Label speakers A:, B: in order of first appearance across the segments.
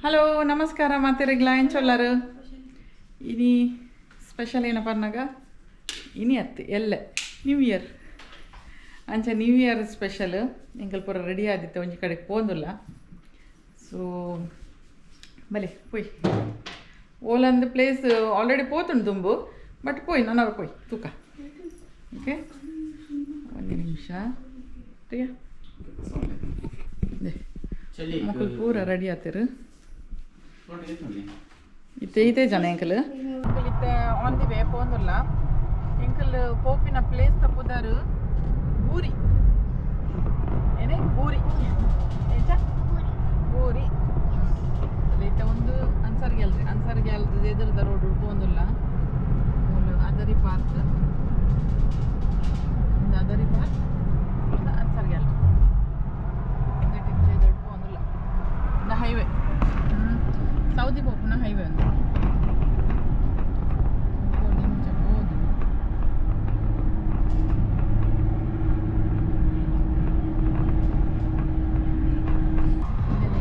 A: Hello ನಮಸ್ಕಾರ ಮಾತಿರಗ್ಲ ಎಂಚೊಲ್ಲರು ಇನಿ special ಏನಪ್ಪ ಅನ್ನಗ ಇನಿ ಅತ್ತೆ ಎಲ್ಲ ನ್ಯೂ ಇಯರ್ ಅಂಚ ನ್ಯೂ ಇಯರ್ ಸ್ಪೆಷಲ್ ಎಂಕಲ್ ಪೂರ ರೆಡಿ ಆದಿತ್ತೆ ಒಂಜಿ ಕಡೆಗೆ ಪೋಂದುಲ್ಲ ಸೊ ಬಲೆ ಪೋಯ್ ಓಲಂದು ಪ್ಲೇಸ್ ಆಲ್ರೆಡಿ ಪೋತುಂಡು ತುಂಬು ಬಟ್ ಪೋಯ್ ನಾನು ಪೋಯ್ ತೂಕ ಓಕೆ ಒಂದು ನಿಮಿಷ ಪ್ರಿಯಾ ಮಕ್ಕಳು ಪೂರ ರೆಡಿ ಆತಿರು ಇತ್ತೆ ಜನ ಎಂಕಲ್ ಇತ್ತೆ ಆನ್ ದಿ ವೇ ಪೋಂದುಲ್ಲ ಎಂಕಲ್ ಪೋಪಿನ ಪ್ಲೇಸ್ ತಪ್ಪುದಾರು ಬೂರಿ ಏನೇ ಬೂರಿ ಏಚ ಬೂರಿ ಇತ್ತೆ ಒಂದು ಅನ್ಸರ್ಗೆ ಅಲ್ದು ಎದುರದ ರೋಡ್ ಪೋಂದುಲ್ಲ ಅದರಿ ಪಾರ್ಕ್ ಒಂದು ಅದರಿ ಪಾರ್ಕ್ ಒಂದು ಅನ್ಸರ್ಗೆ ಅಲ್ದು ದೊಡ್ಡ ಪೋಂದುಲ್ಲ ಒಂದು ಹೈವೇ ಸೌದಿ ಪೋಪುನ ಹೈವೇ ಒಂದು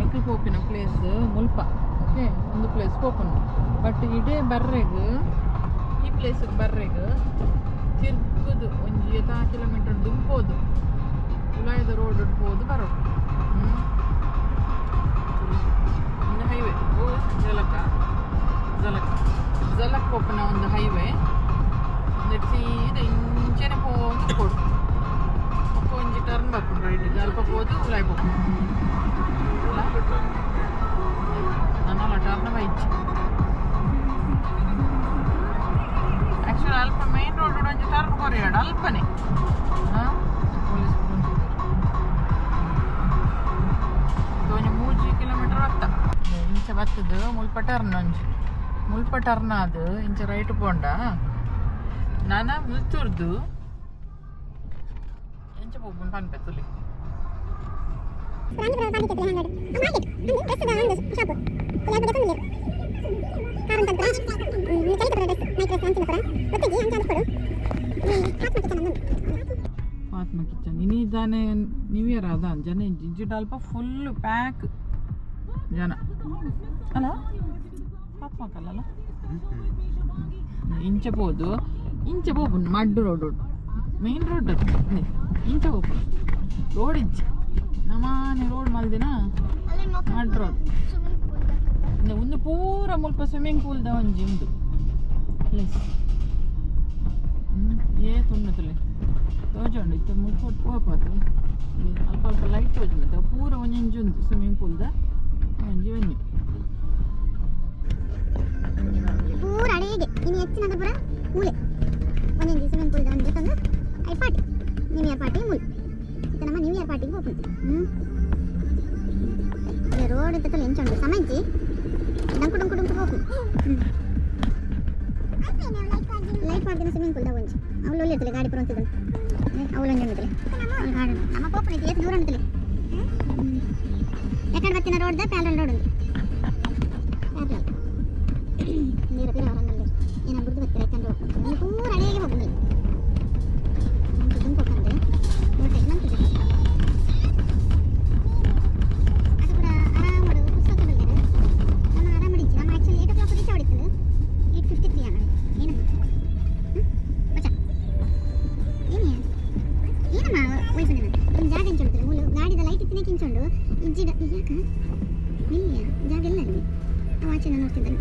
A: ಎಂಕಲ್ ಪೋಪಿನ ಪ್ಲೇಸ್ ಮುಲ್ಪ ಓಕೆ ಒಂದು ಪ್ಲೇಸ್ ಪೋಪುನು ಬಟ್ ಇಡೇ ಬರ್ರೆಗ್ ಈ ಪ್ಲೇಸಿಗೆ ಬರ್ರೆಗ್ ತಿರ್ಗುದು ಒಂದು 7 ಕಿಲೋಮೀಟರ್ ದುಂಪೋದು ಉಲಾಯದ ರೋಡ್ ಉಡ್ಬೋದು ಬರೋದು ಹೈವೇ ಜಲಕ್ ಪೋಪನ ಒಂದು ಹೈವೇ ಸೀದಾ ಇಂಚೆನೆ ಹೋಗಿ ಕೊಡು ಒಂಜಿ ಟರ್ನ್ ಬರ್ಕೊಂಡು ರೈಟ್ ಅಲ್ಪ ಹೋದು ಉಲಾಯ್ ಪೋಪು ನನ್ನಲ್ಲ ಟರ್ನ್ ಬೈಚ್ ಆ್ಯಕ್ಚುಲಿ ಅಲ್ಪ ಮೇನ್ ರೋಡ್ ಒಂಜಿ ಟರ್ನ್ ಕೊರಿಯಾಡ ಅಲ್ಪನೇ ಪೊಲೀಸ್ ಒಂಜಿ 3 ಕಿಲೋಮೀಟರ್ ಆಗ್ತಾ ಇಂಚ ಬತ್ತದು ಮುಲ್ಪ ಟರ್ನ್ ಅದು ಇಂಚ ರೈಟ್ ಪೋಂಡ ನಾನ ಮುಲ್ತುರ್ದು ಎಂಚ ಹೋಗ್ಬಂದು ಪನ್ಪೆತ್ತುಲಿ ಫಾತ್ಮಾ ಕಿಚನ್ ಇನ್ನಿದ್ದಾನೆ ನ್ಯೂ ಇಯರ್ ಅದ ಜನ ಡಿಜಿಟಲ್ಪ ಫುಲ್ ಪ್ಯಾಕ್ ಜನ ಅಲ್ಲ ಫಾತ್ಮಾಕಲ್ಲ ಇಂಚೆ ಪೋಪು ಮಡ್ ರೋಡ್ ಮೇನ್ ರೋಡ್ ಅದು ಇಂಚೆ ಪೋಪು ರೋಡ್ ಇಂಚೆ ನಮಾನೆ ರೋಡ್ ಮಲ್ದಿನ ಮಡ್ ರೋಡ್ ಒಂದು ಪೂರ ಮುಲ್ಪ ಸ್ವಿಮ್ಮಿಂಗ್ ಪೂಲ್ದ ಒಂಜಿ ಉಂದು ಪ್ಲೇಸ್ ತುಣ್ಣುತ್ತಲೆ ತೋಜೊಂಡು ಇತ್ತು ಮುಲ್ಕೊಟ್ಟು ಹೋಗ್ಬಾರ್ದು ಅಲ್ಪ ಅಲ್ಪ ಲೈಟ್ ತೋಜುಂಡು ಪೂರ ಒಂಜಿ ಉಂದು ಸ್ವಿಮ್ಮಿಂಗ್ ಪೂಲ್ದ ಒಂಜಿ ಬನ್ನಿ
B: ಪೂರ ಅಡೆಗೆ ಇನ್ನು ಹೆಚ್ಚಿನ ಪೂರ ಮೂಲೆ ಒಂದೊಂದು ಸ್ವಿಮ್ಮಿಂಗ್ ಪೂಲ್ದ ಒಂದು ಜೊತೆ I party new year party ಮೂಲೆ ಇದು ನಮ್ಮ ನ್ಯೂ ಇಯರ್ ಪಾರ್ಟಿಗೆ ಹೋಗ್ಬೋದು ರೋಡ್ ಇತ್ತಲ್ಲ ಎಂಚುಂಡು ಸಮಂಚಿ ಡಂಕು ಹೋಗು ಲೈಟ್ ಪಾರ್ಟಿನ ಸ್ವಿಮ್ಮಿಂಗ್ ಪೂಲ್ದ ಒಂಚು ಅವಳು ಒಳ್ಳೆ ಇರ್ತಲೆ ಗಾಡಿ ಪುರ ಅಂತಿದ್ದಳು ಅವಳು ಒಂಜಿ ಉಂಟಲೆ ನಮ್ಮ ಪೋಪನ ಐತಿ ಎಷ್ಟು ದೂರ ಉಂಟಲೆ ಎಕಡೆ ಬತ್ತಿನ ರೋಡ್ದ ಪ್ಯಾರಲ್ ರೋಡ್ ಉಂಟು ನೀರ ಪಿರ ಹೊರಂಗಲ್ಲಿ ಏನ ಬುರ್ದು ಬತ್ತಿರ ಯಾಕಂದ್ರೆ ಹೋಗ್ತದೆ ಪೂರ ಅಡೆಗೆ ಹೋಗ್ಬೋದು ದುಂಪು ಹೋಗ್ತಂದ್ರೆ ರೋಡ್ ನಂತಿದೆ ಅದು ಕೂಡ ಆರಾಮ್ ಮಾಡು ಪುಸ್ತಕದಲ್ಲಿ ನಮ್ಮ ಆರಾಮ್ ಮಾಡಿಚ್ಚಿ ನಮ್ಮ ಆ್ಯಕ್ಚುಲಿ 8 o'clock ರೀಚ್ ಹೊಡಿತದೆ 8:53 ಆಗ ಏನು ಬಚ್ಚ ಏನಮ್ಮ ವೈಫ್ ಒಂದು ಜಾಗ ಇಂಚೊಡ್ತಾರೆ ಮೂಲು ಗಾಡಿದ ಲೈಟ್ ಇತ್ತಿನ ಕಿಂಚೊಂಡು ಇಜ್ಜಿಡ ಯಾಕ ಇಲ್ಲಿಯ ಜಾಗ ಇಲ್ಲ ಅಲ್ಲಿ ಅವ ಆಚೆನ ನೋಡ್ತಿದ್ದಾನೆ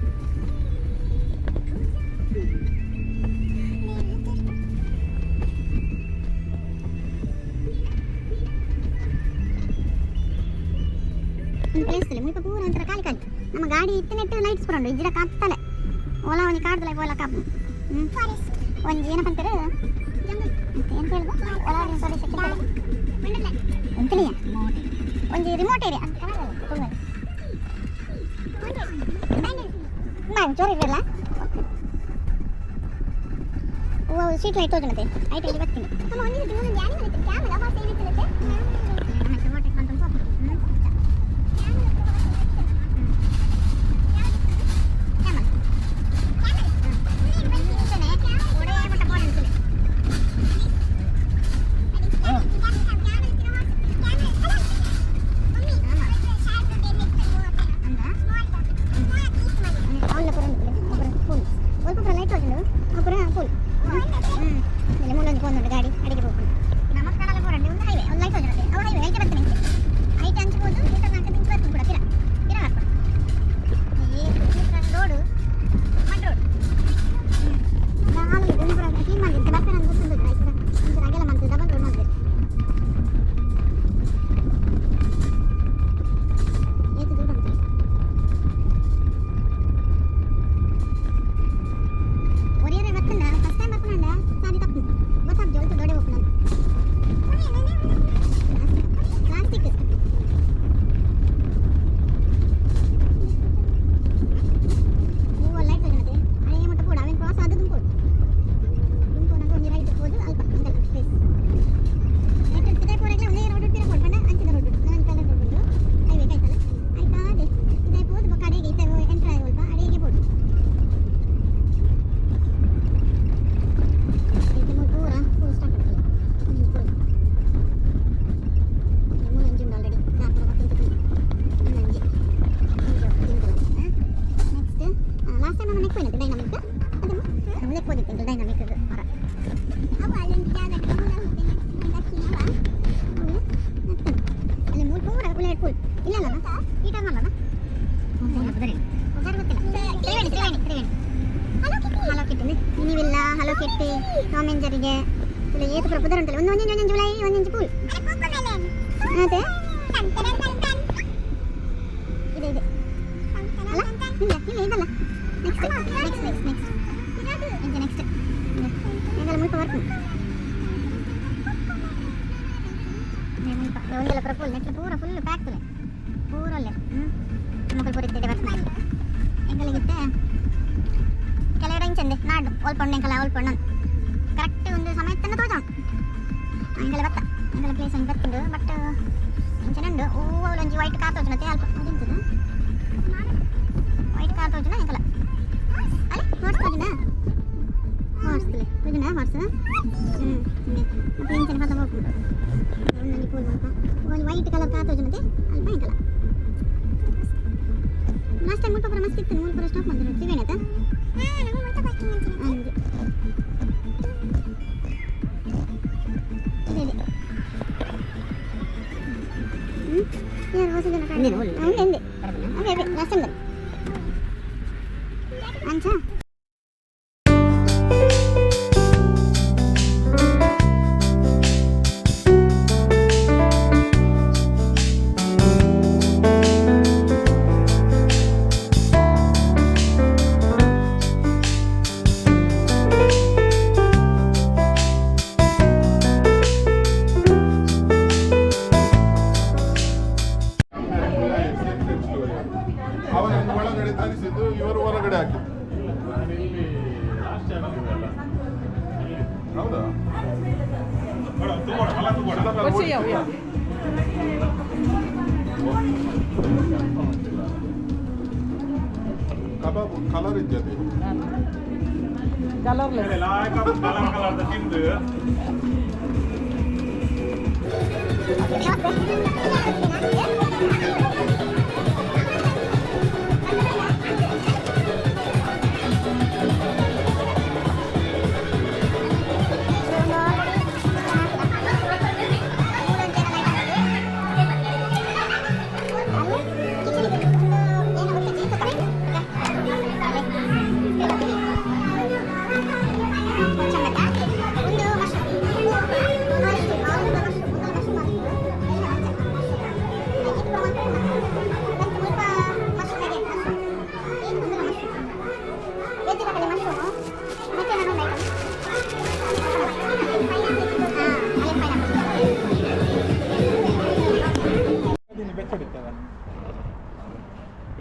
B: ಒಂದು ಪ್ಲೇಸ್ ಅಲ್ಲಿ ಮುಲ್ಪ ಪೂರ ಒಂಥರ ಖಾಲಿ ಕಾಯ್ತು ನಮ್ಮ ಗಾಡಿ ಇತ್ತಿನೆಟ್ಟು ಲೈಟ್ಸ್ ಬರೋಂಡು ಇಜ್ಜಿಡ ಕಾತ್ತಲೆ ಓಲ ಒಂಜಿ ಕಾಡ್ದಲ್ಲ ಓಲ ಕಾಪು ಒಂಜಿ ಏನಪ್ಪ ಅಂತಾರೆ ಎಂತ ಹೇಳುದು ಓಲ ಎಂತಲಿಯ ಒಂಜಿ ರಿಮೋಟ್ ಏರಿಯಾ ಜೋರ ಇರಲ್ಲ ಸ್ಟ್ರೀಟ್ ಲೈಟ್ ತೋಜನತೆ ಐಟ್ ಇಲ್ಲಿ ಬರ್ತೀನಿ ನಮ್ಮ ಒಂದಿನ ಕ್ಯಾಮೆರಾ ಮಾತ್ರ ಏನಿತ್ತು ಫುಲ್ ಇಲ್ಲಿ ಮೂಲೊಂದು ಹೋಗುന്നുണ്ട് ಗಾಡಿ ಅಡಿಗೆ ಹೋಗ್ಕೊಂಡು ನಮಸ್ಕಾರಲ್ಲ ಹೋರಂడి ಒಂದು ಹೈವೇ ಒಂದು ಲೈಟ್ ಹೋಗಿರುತ್ತೆ ಅವ ಹೈವೇ ಐತೆ ಬರ್ತೀನಿ ಐತೆ ಹಂಚ್ಬೋದು ಊಟ ನಾಲ್ಕು ತಿಂಗಳು ಬರ್ತೀನಿ ಕೂಡ ಪಿರ ಹಾಕ್ಬೋದು ರೋಡು ಮಡ್ ರೋಡ್ ಹಾಲು ಗುಂಪುರ ಕ್ಲೀನ್ ಮಾಡಿದ್ರೆ ಬರ್ತಾರೆ ಅಂತ ಗೊತ್ತಿಲ್ಲ ಆಯ್ತು ಒಂದು ಅಗೆಲ್ಲ ಮಾಡ್ತೀವಿ ಡಬಲ್ ರೋಡ್ ಮಾಡ್ತೀವಿ ಏತು ದೂರ ಅಂತ ಒರಿಯರೆ ಬರ್ತಂಡ ಫಸ್ಟ್ ಟೈಮ್ ಬರ್ಕೊಂಡ ಸಾರಿ ತಪ್ಪು ಗೊತ್ತಾಗ್ದು ಜೊಲ್ತು ದೊಡ್ಡ ಹೋಗ್ಕೊಂಡು ಪ್ಲಾಸ್ಟಿಕ್ ಹೂವು ಲೈಟ್ ತಗೊಂಡೆ ಅದೇ ಮಟ್ಟ ಕೂಡ ಅವೇನು ಕ್ರಾಸ್ ಆದದ್ದು ಕೂಡ ದುಂಪೋನಾಗ ಒಂದು ರೈಟ್ ಹೋದು ಅಲ್ಪ ಹಂಗಲ್ಲ ಪ್ಲೇಸ್ ನೆಟ್ ಇದೇ ಪೂರಾಗಲೇ ಒಂದೇ ರೋಡ್ ಬಿಟ್ಟು ಕೊಡ್ಕೊಂಡ ಅಂಚಿದ ರೋಡ್ ಬಿಟ್ಟು ನಾನು ಕಲರ್ ರೋಡ್ ಹೈವೇ ಕಾಯ್ತಲ್ಲ ಆಯ್ತಾ ಅದೇ ಇದೇ ಹೋದು ಬೊಕ್ಕ ಅಡಿಗೆ ಇತ್ತೆ ಎಂಟ್ರ್ ಆಗಿ ಸ್ವಲ್ಪ ಅಡಿಗೆ ಬೋಡು ಪೂರ ಫುಲ್ ಸ್ಟಾರ್ಟ್ ಆಗ್ತದೆ ಮೂರಂಜಿ ಉಂಟು ಆಲ್ರೆಡಿ ನಾಲ್ಕು ಮತ್ತೊಂದು ಇನ್ನೊಂಜಿ ನೆಕ್ಸ್ಟ್ ಲಾಸ್ಟ್ ಟೈಮ್ ನಮ್ಮ ನೆಕ್ ಹೋಯ್ತು ಡೈನಾಮಿಕ್ ಅದು ನೆಕ್ ಹೋದಿತ್ತು ಡೈನಾಮಿಕ್ ಮರ ಅವು ಅಲ್ಲೊಂದು ಜಾಗ ಅಲ್ಲಿ ಮೂರು ಪೂರ ಬುಲೆಟ್ ಫುಲ್ ಇಲ್ಲ ಈ ಟೈಮ್ ಅಲ್ಲ ತ್ರಿವೇಣಿ ಹಲೋ ಕಿಟ್ಟಿ ನೀವಿಲ್ಲ ಹಲೋ ಕಿಟ್ಟಿ ಟಾಮ್ ಆ್ಯಂಡ್ ಜೆರಿಗೆ ಇಲ್ಲ ಏತು ಪುರ ಪುದರ್ ಉಂಟಲ್ಲ ಒಂದು ಜುಲೈ ಒಂದೊಂದು ಪೂಲ್ ಅದೇ ಇದೆ ಇದೆ ಅಲ್ಲ ಇಲ್ಲ ಇದಲ್ಲ ನೆಕ್ಸ್ಟ್ ಈಗೆಲ್ಲ ಮುಲ್ಪ ವರ್ಕ್ ಒಂದೆಲ್ಲ ಪುರ ಫುಲ್ ನೆಟ್ ಪೂರ ಫುಲ್ ಪ್ಯಾಕ್ ಪೂರ ಒಳ್ಳೆ ಮಕ್ಕಳು ಪೂರಿತ್ತಿದೆ ವರ್ಕ್ ಮಾಡಿ ಎಂಗಲಿಗಿತ್ತೆ ಕೆಲವಡೆ ಇಂಚಂದೆ ನಾಡು ಓಲ್ಪಣ್ಣು ಎಂಕಲ ಓಲ್ಪಣ್ಣು ಕರೆಕ್ಟ್ ಒಂದು ಸಮಯತ್ತನ್ನು ತೋಜ ಎಂಗೆಲ್ಲ ಬತ್ತ ಎಂಗೆಲ್ಲ ಪ್ಲೇಸ್ ಹಂಗೆ ಬತ್ತಿಂಡು ಬಟ್ ಇಂಚನುಂಡು ಒಂಜಿ ವೈಟ್ ಕಾರ್ ತೋಜನತೆ ಅಲ್ಪ ಅದಿಂತದ ವೈಟ್ ಕಾರ್ ತೋಜನ ಎಂಕಲ ಅಲ್ಲೇ ಹಾರ್ಸ್ ತೋಜನ ಹಾರ್ಸ್ಲೆ ತೋಜನ ಹಾರ್ಸ್ ಮತ್ತೆ ಇಂಚನ ಹತ ಹೋಗ್ಬಿಡು ಒಂದಲ್ಲಿ ಪೂಲ್ ಬಂತ ಒಂದು ವೈಟ್ ಕಲರ್ ಕಾರ್ ತೋಜನತೆ ಅಲ್ಪ ಎಂಕಲ ಲಾಸ್ಟ್ ಟೈಮ್ ಮುಲ್ಪ ಪುರ ಮಸ್ತ್ ಇತ್ತು ಮೂಲ ಪುರ ಸ್ಟಾಪ್ ಮಾಡಿದ್ರು ತ್ರಿವೇಣಿ ಆಯ್ತಾ ಹಂಗೆ ಇದೆ ಯಾರು ಹೊಸ ಜನ ಕಾಣಿ ಅದೇ ಲಾಸ್ಟ್ ಟೈಮ್ ಅಂಚ
C: ಇವರು ಹೊರಗಡೆ ಹಾಕಿದ್ದು ಹೌದಾ ಕಬಾಬ್ ಕಲರ್ ಇದ್ದದೆ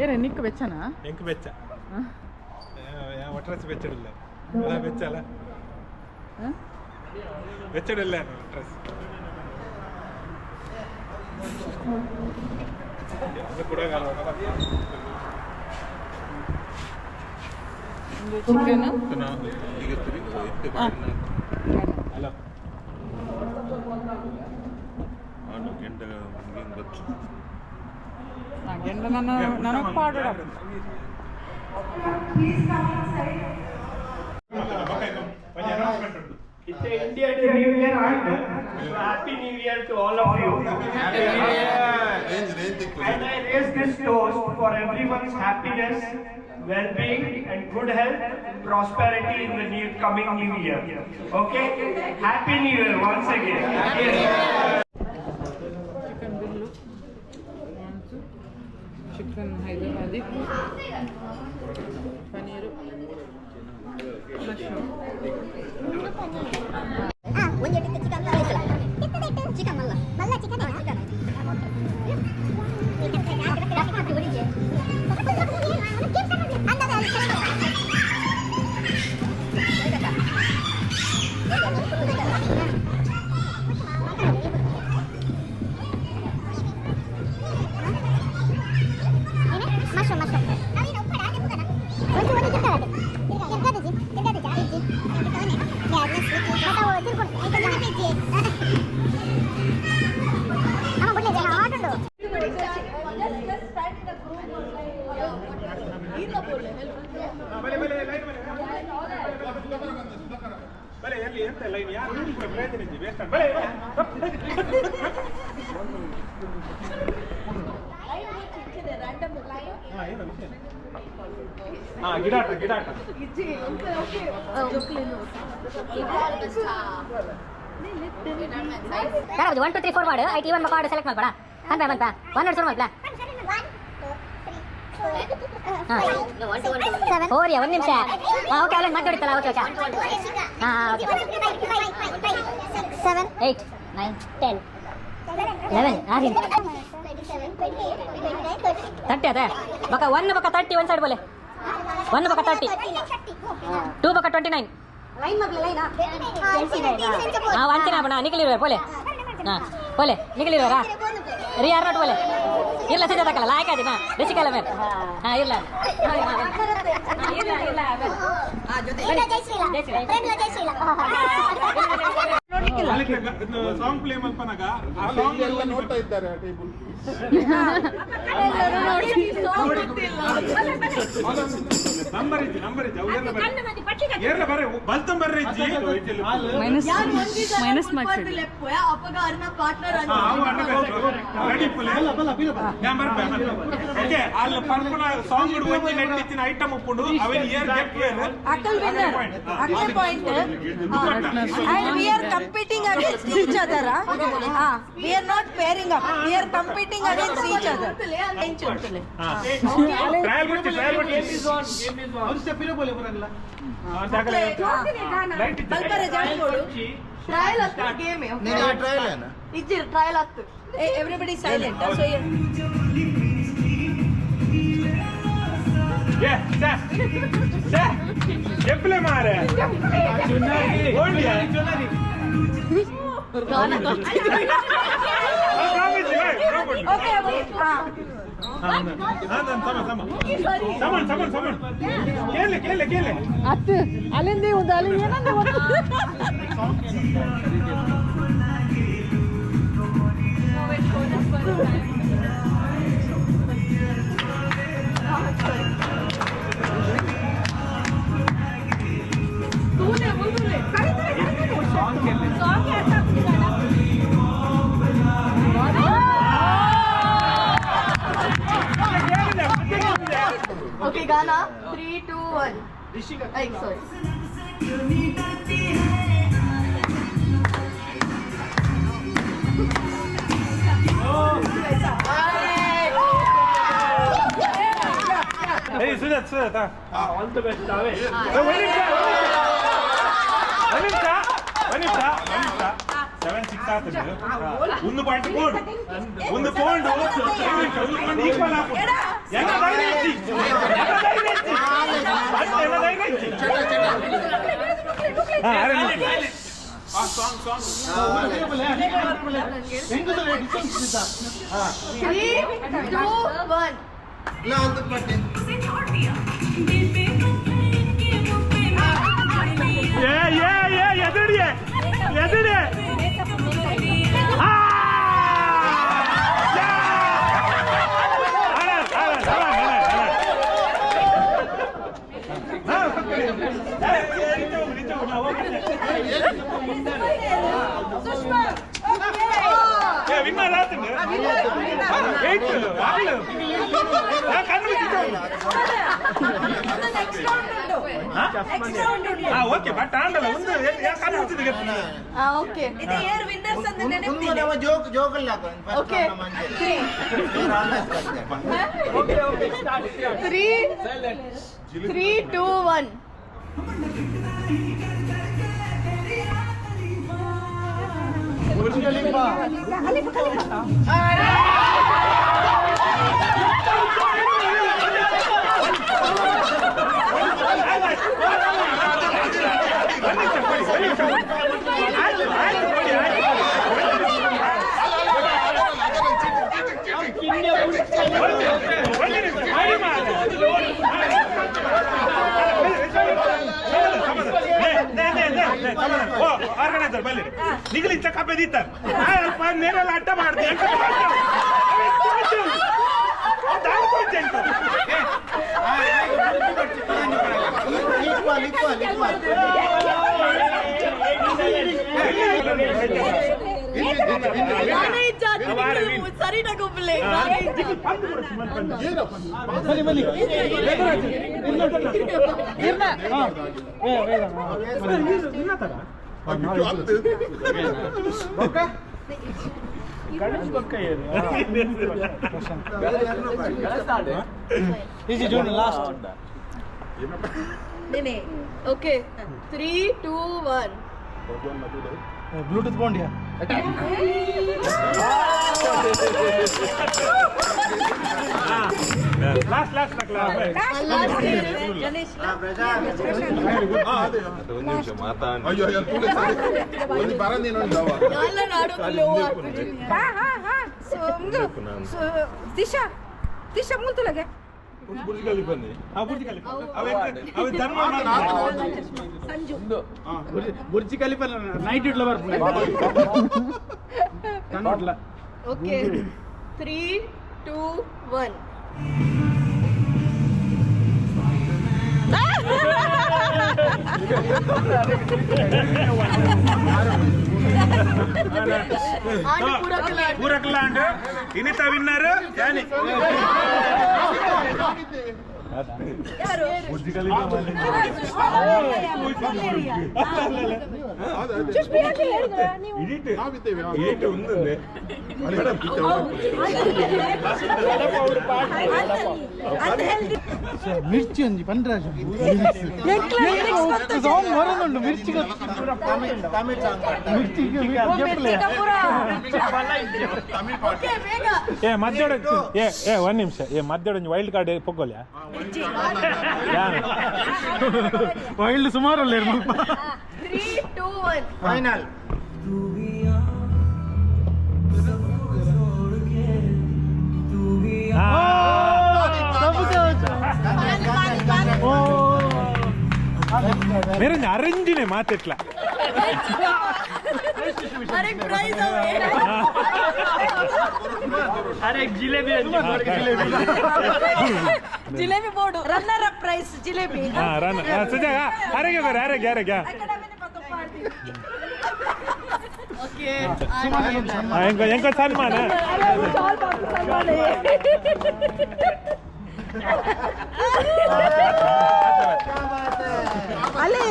A: ಏನೇ ನಿಕ್ಕ ಬೆಚ್ಚನಾ
D: ಎಂಕ್ ಬೆಚ್ಚ ಒಟ್ರಸ್ ಬೆಚ್ಚಡಿಲ್ಲ ಅಲ್ಲ ಬೆಚ್ಚ ಅಲ್ಲ ಬೆಚ್ಚಡಿಲ್ಲ ಒಟ್ರಸ್ ಕೊಡೋಗಲ್ಲ
A: ಚಿಕನ್
D: ಅಲ್ಲ
A: ಗೆಂಡ ನನಗೆ ಪಾಡು
D: Okay,
E: Indian New Year and so Happy New Year to all of you. And I raise this toast for everyone's happiness, well-being and good health, prosperity in the coming new year. Okay? Happy New Year once again.
A: Chicken bill chicken Hyderabadi paneer mushroom
B: ಒಂದು ಎಟ್ಟು chicken chicken ಮಲ್ಲ ಮಲ್ಲ chicken
D: ಬಲೆ ಎಲ್ಲಿ ಎಂತ line ಯಾರು ಪ್ರಯತ್ನ waste ಗಿಡಾಟ ಗಿಡಾಟ
B: ಕರಾಬ್ 1 2 3 4 ಮಾಡು ಐಟಿ 1 ಕಾರ್ಡ್ ಸೆಲೆಕ್ಟ್ ಮಾಡ್ಬೇಡ ಅಂತ ಬಂತ 1 2 ಶುರು ಮಾಡ್ಲಾ 4 1 ನಿಮಿಷ ಓಕೆ ಅಲ್ಲ ಮತ್ತೆ ಹೊಡಿತಲ್ಲ ಓಕೆ ಓಕೆ ಓಕೆ 7 8 9 10 11 ಆರಿನ್ 30 ಅದೇ ಬಕ 1 ಬಕ 30 ಒಂದು ಸೈಡ್ ಬೋಲೆ 1 ಬಕ 30 2 ಬಕ 29 ಲೈನ್ ಮಗ್ಲ ಲೈನಾ ವಾಂಚನಾ ಬಣ ನಿಕಲಿರುವೆ ಬೋಲೆ बोले निकली रा री यार नट बोले इरला से ज्यादा कला लायक है ना देसी कला में हां इरला इरला हां जो दे जय श्रीला
D: ಸಾಂಗ್ ಪ್ಲೇ ಮಲ್ಪನಾಗ ಆ ಸಾಂಗ್ ಎಲ್ಲ ನೋಡ್ತಾ ಇದ್ದಾರೆ ಆ ಟೇಬಲ್ ನಂಬರ್ ಇಜ್ಜಿ ಏರ್ಲ ಬರೆ ಬಲ್ತಂ ಬರ್ರೆ ಇಜ್ಜಿ
A: ಮೈನಸ್ ಮಾರ್ಕ್ಸ್
D: ರೆಡಿ ಪ್ಲೇ ಯಾ ಬರ್ಬೆ ಓಕೆ ಅಲ್ಲಿ ಪರ್ಪನ ಸಾಂಗ್ ಡು ಒಂಜಿ ನೆಟ್ಟಿನ ಐಟಮ್ ಉಪ್ಪುಂಡು ಅವನ್ ಇಯರ್ ಗೆಟ್
F: ಅಕಲ್ ವಿನ್ನರ್ ಅಕಲ್ point and we are competing against each other we are not pairing up we are competing against each other
D: trial ಬಿಟ್ಟು
E: Game is on.
D: ಒಂದು ಸ್ಟೆಪ್ ಇರೋ ಬೋಲೆ ಬರಲ್ಲ
F: ಬಲ್ಪರೆ ಜಾನ್ ಕೊಡು ಟ್ರಯಲ್ ಅತ್ತ ಗೇಮ್
C: ಟ್ರಯಲ್ ಏನ
F: ಇಜ್ಜಿ ಟ್ರಯಲ್ ಅತ್ತ everybody silent so
D: ये से ಎಪ್ಲೆ ಮಾರೆ ಓಡಿಯಾ
F: गाना okay
D: ಸಮನ್ ಕೇಳೆ
A: ಅತ್ತು ಅಲ್ಲಿಂದ ಒಂದು ಅಲ್ಲಿ ಏನಂದ
F: okay Ghana 3 2 1 ay sorry
D: hey Sujat
E: All the best, Ave.
D: Vanita 7-6 ಆಗ್ತದೆ ಒಂದು ಪಾಯಿಂಟ್ ಬೋರ್ಡ್ ಒಂದು ಪೌಂಡ್ ಈಕ್ವಲ್ ಆಗ್ತದೆ ಎದುರಿಯೇ ವಿನ್ನರ್ ಆತನು ವೇಟ್ ಆಗಲು ಓಕೆ ಬಟ್ ಆಂಡಲ್ಲ ಒಂದು ಕಣ್ಣು ಮುಚ್ಚಿದ
F: ಓಕೆ ಇದು ಏರ್ ವಿನ್ನರ್ಸ್ ಅಂತ ನೆನಪಿದೆ ಓಕೆ 3 2 1
D: ಆರ್ಗನೈಸರ್ ಬಲ್ಲಿ ನಿಗಲಿ ಚಕ್ಕ ಬೆದೀತಾರೆ ನೇರೆಲ್ಲ ಅಡ್ಡ ಮಾಡ್ದೆ
F: ಸರಿನಾ ಗುಬ್ಬಲೆ ಓಕೆ 3 2 1
G: ब्लूटूथ कौन दिया
D: లాస్ట్
F: ಗಣೇಶ್
C: ಅಯ್ಯೋ ಒಂದು ಬರ ನೀನು
F: ಎಲ್ಲ ನಾಡು ದಿಶಾ ದಿಶಾ ಮುಂದೆ ಲಗೆ
D: ಬುರ್ಜ್ ಖಲೀಫಾನೆ ಬುರ್ಜ್ ಖಲೀಫಾ ಅವ ಧರ್ಮ
F: ಸಂಜು
G: बुर्ज खलीफा night इट्ला Barla
F: okay 3 2 1
D: పూరక్లాండ్ Initha winner యాని
F: ಯಾರು
D: బుర్జ్ ఖలీఫా ఇడిట్ ఉంది
G: मिर्ची अंजी पंद्रह सॉन्ग वरनुंडु मिर्ची मिर्ची
D: ఏ మధ్యడ ఏ 1 నిమిష ఏ మధ్యడ వైల్డ్ కార్డ్ పొగ్గోల్యా
G: ವೈಲ್ಡ್ ಸುಮಾರು ಅಲ್ಲ
F: 3 2 1
G: ಫೈನಲ್
D: मेरे अरेंजने मातेट्ला
F: अरे प्राइज
G: अरे jalebi
F: jalebi board runner up price jalebi
D: हां रनर सुजा अरे क्या
F: ओके
D: ಎಂಕ ಸನ್ಮಾನ
F: ಅಲೆ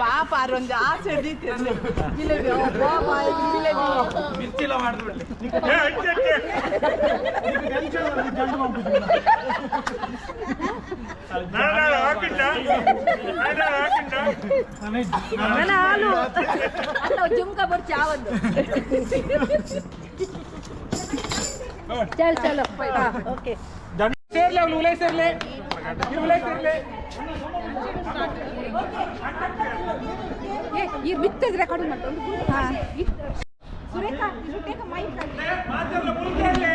F: ಪಾಪ ಒಂದು ಆಸೆ ಜಿಲೇಬಿ
G: ಮಿರ್ಚಿಲ ಮಾಡಿದ್ಬಿಡ್ಲಿ
F: ಹಾಲು ಜುಮ್ಕ ಬರ್ಚಿ ಆವೊಂದು ಚಲ್ ಚಲೋ ಓಕೆ
D: ಸೇರ್ಲೆ ಅವಳು ಉಲೈ ಸೇರ್ಲೆ
F: ಈ ಬಿತ್ತದ ರೆಕಾರ್ಡಿಂಗ್ ಮಾಡ್ಕೊಂಡು Surekha, you should take a mic.
D: ಮಾತೆಲ್ಲ ಮುಗಿದಲ್ಲೇ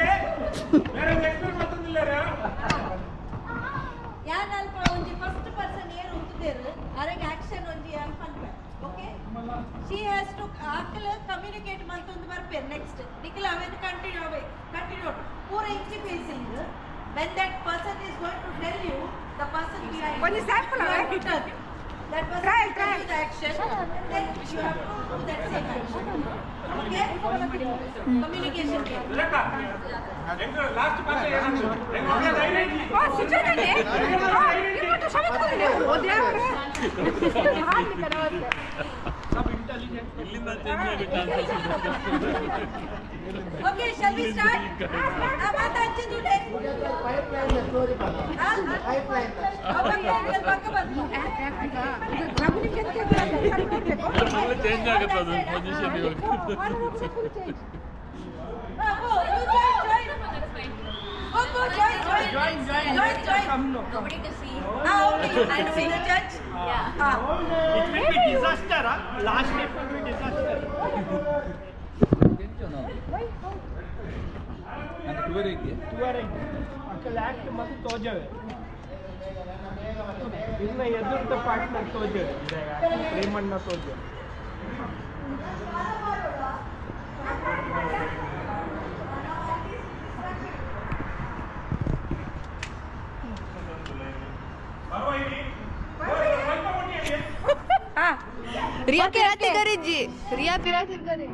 D: ಬೇರೆ ಎಕ್ಸ್ಪೆಕ್ಟ್ ಮಾಡ್ತಿಲ್ಲ
F: ಯಾನ್ ಅಲ್ಪ ಒಂಜಿ ಫಸ್ಟ್ ಪರ್ಸನ್ ಏರ್ ಉತ್ತುದೇರು ಅರೆಗೆ ಆಕ್ಷನ್ ಒಂಜಿ ಅಲ್ಪ ಅನ್ಪೆ ಓಕೆ ಶಿ ಹ್ಯಾಸ್ ಟು ಆಕಲ ಕಮ್ಯುನಿಕೇಟ್ ಮಂತೊಂದು ಬರ್ಪೇರ್ ನೆಕ್ಸ್ಟ್ ನಿಖಿಲ ಅವೆನ್ ಕಂಟಿನ್ಯೂ ಪೂರ ಇಂಚಿ facing when that person is going to tell you the person behind
H: One sample of it.
F: that person
H: Try.
F: do the action and then you have to do that same action okay communication
D: ಲೆಕ್ಕ ಎಂಗ last ಮಾತ್ರ ಏನಂದ್ರು ಎಂಗ ಒಳ್ಳೆ ಧೈರ್ಯ
H: Oh, Sujanne. You want to show it? Oh, ದೇವರೇ. ಹಾಗೆ ಕರವತ್ತೆ.
F: okay shall we start amata anche dude pipeline story pipeline ಪಕ್ಕ ಬಂತು
I: ಚೇಂಜ್ ಆಗುತ್ತೆ ಅದು ಪೊಸಿಷನ್ ಇವಾಗ
F: Nobody can see. Okay, you can see the judge. Yeah.
E: It will be disaster. Last step will be disaster. ತುವರೆಗೆ ಅಕ್ಕಲ್ act ಮತ್ತು ತೋಜವೆ ಇನ್ನ ಎದುರ್ದ ಪಾರ್ಟ್ನರ್ ತೋಜವೆ ಪ್ರೇಮಣ್ಣ ತೋಜವೆ
H: Ria pirati gariji. Ria pirati gari.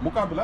C: ಮುಕಾಬಲ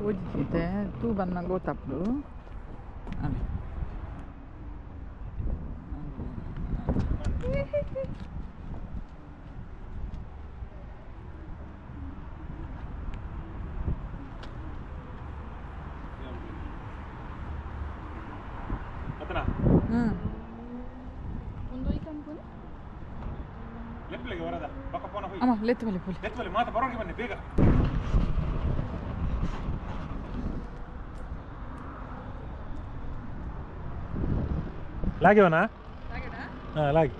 A: Ujite, tu banna gotaplu. Ani.
D: Atana.
H: Undo ikan pun.
D: ಲೆಪ್ಪಿಗೆ ವರದ ಬಕ ಪೋನ ಹೋಗಿ
A: ಅಮ್ಮ ಲೆತ್ತಬಲೆ ಪುಲಿ
D: ಲೆತ್ತಬಲೆ ಮಾತ ಬರೋಂಗೆ ಬನ್ನಿ ಬೇಗ ಲಾಗ್ಯವನಾ ಹಾಂ ಲಾಗಿ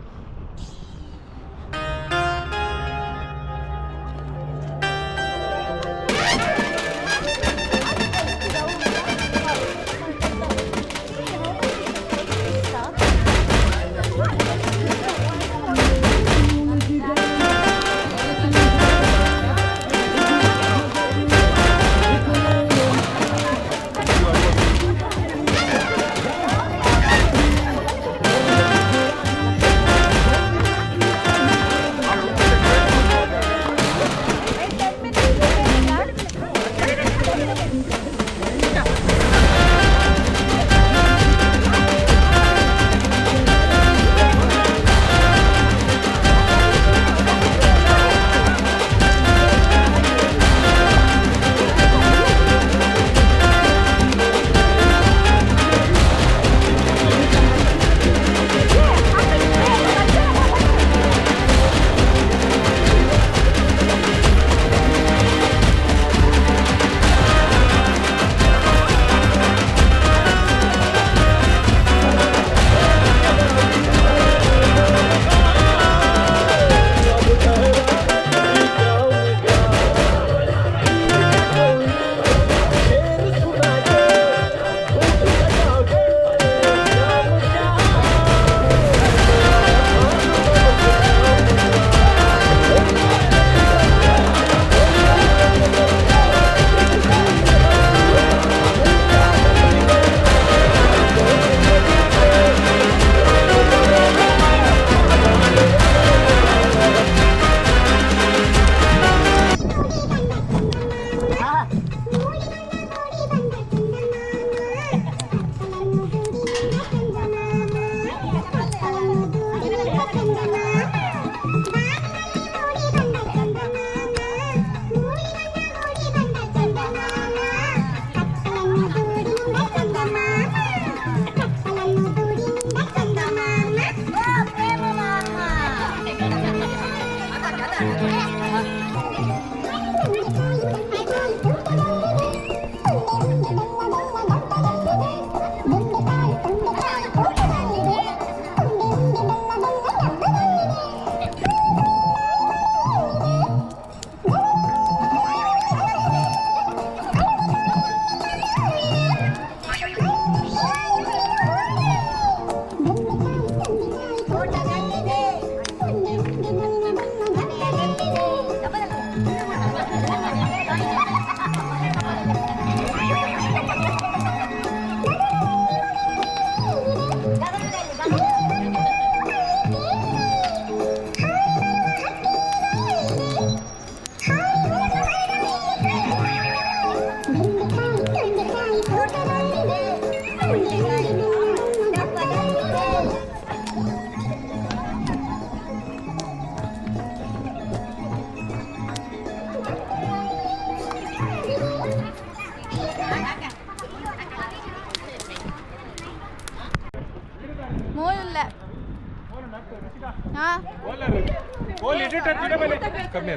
D: ಕಮ್ಮಿ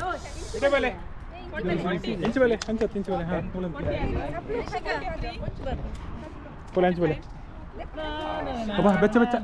D: ಇಡಬಲೆ ಇಂಚು ಬೆಲೆ ಹಂಚತ್ತು ಇಂಚು ಬೆಲೆ ಹಾಂ ಪುಲ ಇಂಚು ಬೆಲೆ ಅಬ್ಬಾ ಬೆಚ್ಚ ಬೆಚ್ಚ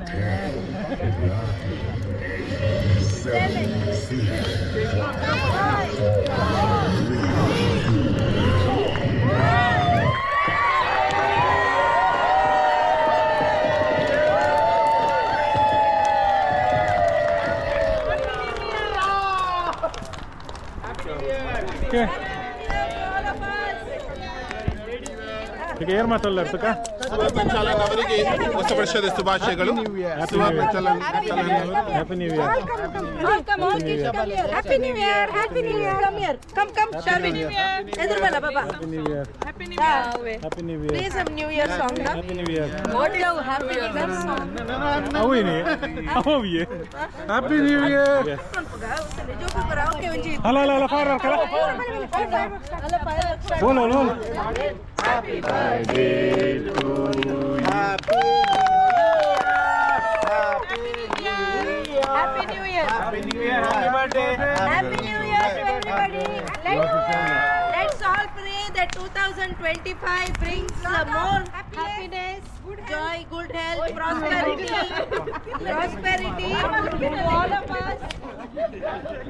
D: ಈಗ ಏನು ಮಾತಾಡಲ್ಲ ಸುಖ
C: ಸುವರ್ಣ ಚಲನ್ ಅವರಿಗೆ ಹೊಸ ವರ್ಷದ ಶುಭಾಶಯಗಳು. ಸುವರ್ಣ ಚಲನ್
D: happy new year.
F: Happy New Year. Happy New Year. Come here. Come, Sharvi. Edur bala, Baba.
D: Happy New Year.
F: Happy New Year.
D: Happy New Year.
F: Play some New Year song, na?
D: Happy New Year.
F: What love, Happy New Year song.
D: ಅವು ಏನೇ ಅವು ಯೇ happy new year. ಅಲ್ಲ ಅಲ್ಲ ಅಲ್ಲ fire ಹಾಕಲ್ಲ ಬೋಲ್ ಬೋಲ್ ಬೋಲ್.
C: Happy birthday to you.
F: Happy New Year.
G: Happy New Year. Happy birthday.
F: Happy New Year to everybody. Let's all pray that 2025 brings more happiness, joy, good health, prosperity to all of us.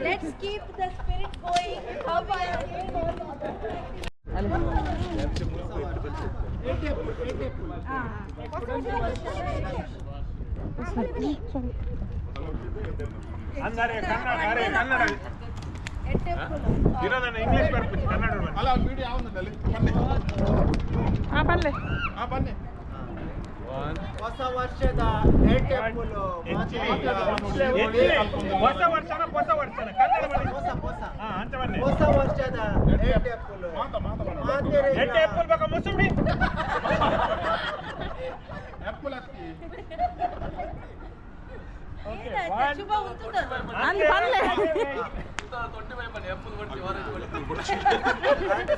F: Let's keep the spirit going. How we are
D: Kannada ಇರೋದನ್ನ English ಬರ್ಬಿಟ್ಟು Kannada
C: ಅಲ್ಲ video ಯಾವ್ದು ಬನ್ನಿ
A: ಬನ್ನಿ
C: ಬನ್ನಿ.
G: ಹೊಸ ವರ್ಷದ ಹೆಡ್ಡೆಪ್ಪುಲು
D: ಹೊಸ ವರ್ಷನ ಹೊಸ ವರ್ಷನ ಕನ್ನಡ ಬನ್ನಿ ಅಂತ ಬನ್ನಿ.
G: ಹೊಸ ವರ್ಷದ ಹೆಡ್ಡೆಪ್ಪುಲು
D: ಎಟ್ಟೆ ಎಪ್ಪಲ್ ಬೇಕಾ ಮುಸುಂಬಿ
C: ಆಪಲ್ ಅಕ್ಕಿ
F: ಶುಭ ಉಂಟು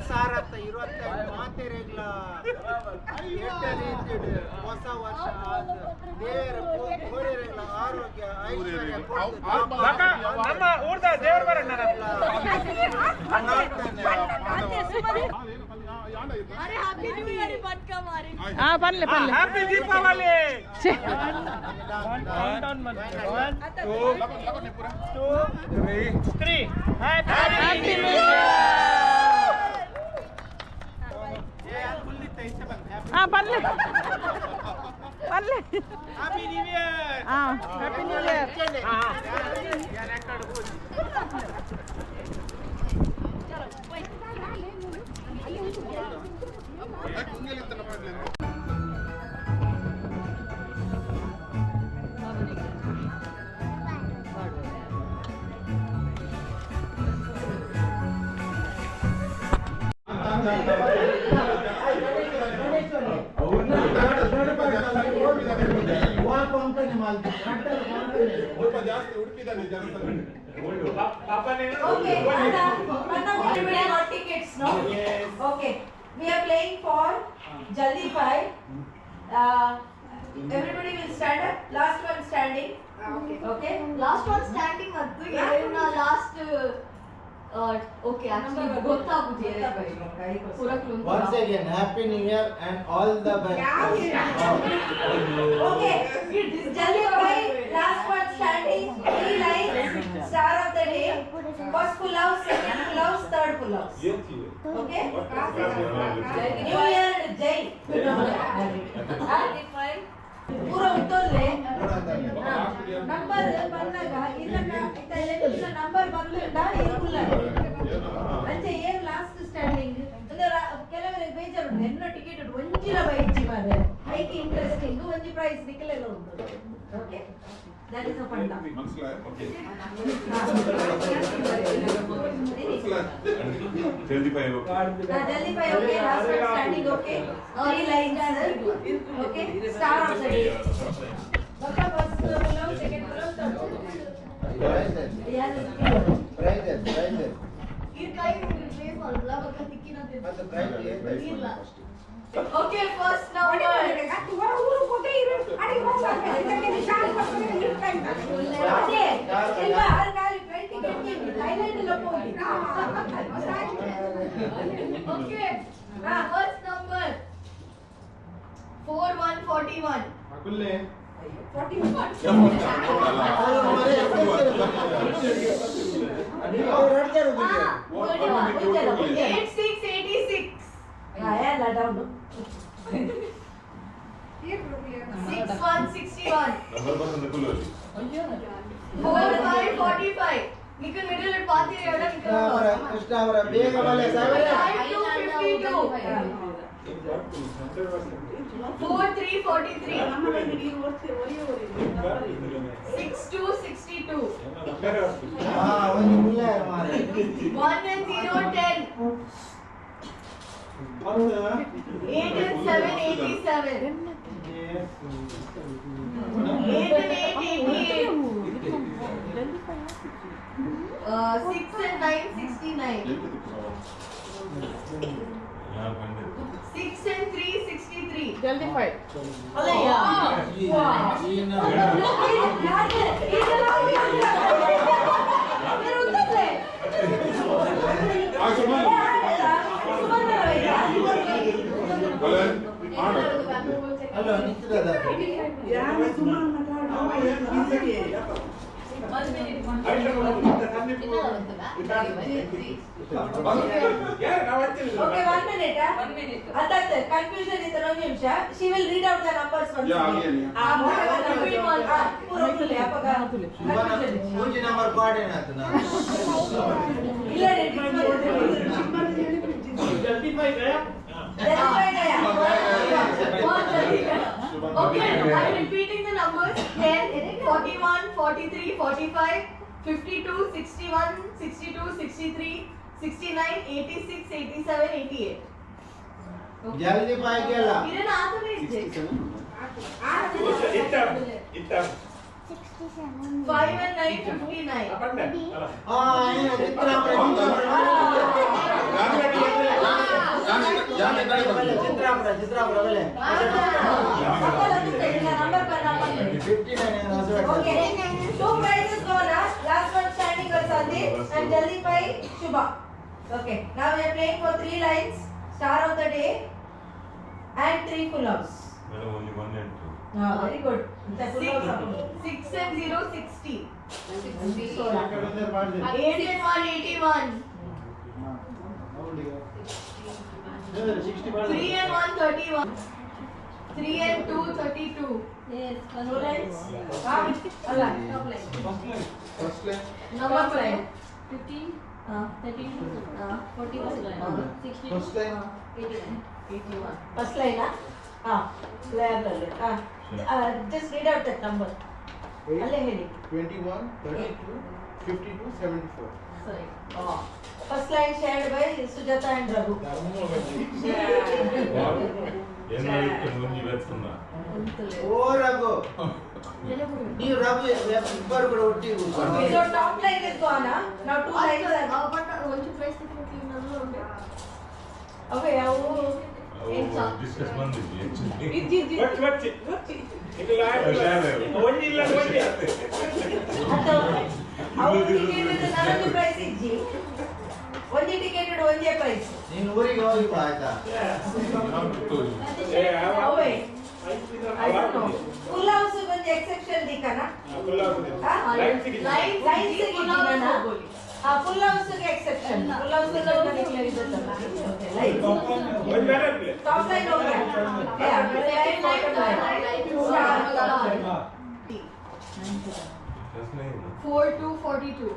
G: ಸಾರತ್ತ 25 ಮಾತೆರೆಗ್ಲ ಹೊಸ ವರ್ಷ ದೇವರ ಕೋರಿರೆಗ್ಲ ಆರೋಗ್ಯ ಐಶ್ವರ್ಯ
D: ನಮ್ಮ ಊರ್ದ ದೇವ್ರ ಬರಣ್ಣ
F: अरे हैप्पी न्यू ईयर बन का मारे
A: ಬನ್ನಿ ಬನ್ನಿ.
D: Happy Deepavali.
A: Happy new year. ಬನ್ನಿ ಬನ್ನಿ.
G: Happy new year.
A: Happy new year.
C: ಸ್ವಲ್ಪ ಜಾಸ್ತಿ ಉಡುಪಿದಲ್ಲಿ ಜನಸಂಖ್ಯೆ.
F: Okay, everybody got tickets, no? Yes. Okay, we are playing for Jaldi 5. Everybody will stand up. Last one standing. Okay.
B: Last one standing ಅದು ಏನು last okay actually ಗೊತ್ತಾಗುತ್ತೆ
G: Once again, Happy New Year and all the best.
F: Okay, Jaldi 5. Last one standing. 3 lines. Star of the day. First full house, second full house, third full house. Okay. New Year Jai. ಪೂರ ಉತ್ತೋಲ್ಲೆ number ಬಂದಾಗ ಇದನ್ನ number ಬಂದುಂಡ ಇರುಲ್ಲ ಅಂಚೆ ಏನ್ last standing ಅಂದ್ರೆ ಕೆಲವರಿಗೆ ಬೇಜಾರುಂಟು ಎನ್ನ ticket ಉಂಟು ಒಂಜಿಲ ಬೈಜಿ ಮಾರೆ ಹೈಕ್ ಇಂಟ್ರೆಸ್ಟಿಂಗ್ ಒಂಜಿ ಪ್ರೈಸ್ ನಿಕಲೆಲ್ಲ ಉಂಟು. Okay that is a funda.
C: ಜಲ್ದಿ ಪೈ ಹೋಗಿ.
F: Jaldi 5 okay, last one standing okay. 3 lines okay. Star of the day. Baka first below, second below, third below. Yes.
G: Prizes.
B: ಈ time release ಮಾಡಲ್ಲ ಬಕ ತಿಕ್ಕಿನ
G: ಅದು prize
B: ಇಲ್ಲ. Okay, first number. ಅದೇ ಇಲ್ಲ ಆರು ಕಾಲಿ 20 get
H: Okay. First number 4141. 8686. Yeah, down. 6161. 4545. Nikku middle at pathi evada nikku.
G: Krishna ಅವರ ಬೇಗ ಬಲೆ ಸಾವಿರ
H: 5252. 4343. 6262.
G: ಒಂದು ಮುಲ್ಲ ಮಾರೆ
H: 1 and 0 10. 8 and 7 87. 8 and 8 88. 6 and 9 69. 6 and 3 63.
A: ಜಲ್ದಿ ಫೈಟ್.
G: ಅಲ್ಲ ನಿಂತಿರದ
H: Okay, 1 minute. Adat confusion is one nimsha. She will read out the numbers once.
G: ಮೂಜಿ number card ಏನಾಯ್ತು ನಾನು
H: Okay, I'm repeating the numbers 10, 41, 43, 45, 52, 61, 62, 63, 69, 86, 87, 88.
G: ಜಲ್ದಿ ಪಾಯ್ಕೆಲ್ಲ
H: ಇದನ್ನ ಆತನೇ ಇದೆ. 5 and 9, 59.
G: ಏನು ಚಿತ್ರಾಪುರ ಚಿತ್ರಾಪುರ ಬೆಲೆ
H: Number per number.
G: 59
H: Okay. 2 prizes gone. Last one standing was Sandeep and Jaldi by Shubha. Okay. Now we are playing for 3 lines. Star of the day and 3 pull-ups.
I: Only 1 and 2.
H: Very good. 6 and 0 60. 8 and 1 81. 3 and 1 31. 3 and 2 32. Yes. No lines. Allah. Top line. Number line. 15. 32. 41. 61. 81. First line. Just read out that number.
G: 21, 32, 52, 74.
H: Sorry. First line shared by Sujata and Raghu.
G: ಓ ರಘು ನೀವು ರಘು ಇಬ್ಬರು ಕೂಡ ಒಟ್ಟಿಗೆ
H: Okay, so top line is gone. Now 2 lines are. Okay,
I: Discuss ಬಂದಿದ್ವಿ
H: ಒಂದೇ ticket ಒಂದೇ price.
G: ನೀನು ಊರಿಗೆ ಹೋಗಿ ಆಯ್ತಾ
H: ಫುಲ್ ಹೌಸ್ ಒಂದು ಎಕ್ಸೆಪ್ಷನ್ ದಿಕ್ಕನ ಲೈನ್ ಫುಲ್ ಹೌಸ್ ಗೆ ಎಕ್ಸೆಪ್ಷನ್ ಫುಲ್ ಹೌಸ್ ಗೆ ಡಿಕ್ಲೇರ್ ಇರುತ್ತೆ ಟಾಪ್ ಲೈನ್ ಹೋಗಿ 4 to 42.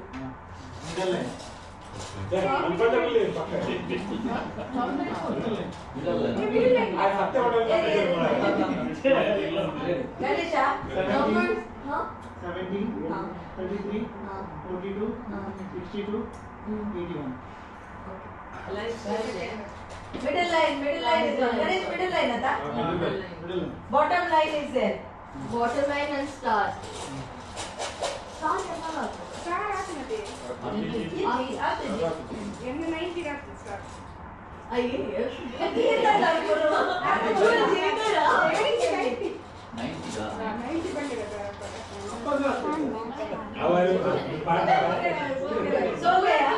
H: Ganesha, numbers?
E: 17, 33, 42, 62, 81.
H: Middle line is one. Where is middle line, Ata? Bottom line is there. Bottom line and star. Star ಯಾವಾಗ?
F: Star ಆಗ್ತದೆ ಎನ್ನು 90 ಆಗ್ತದೆ star
H: ಅಯ್ಯೋ ಏನಿಲ್ಲ ಗುರು ಆಕ್ಚುಲಿ ಜೀವಿತರ
F: 90 ಬಂದಿದೆ
H: ಸೋ ಗಯಾ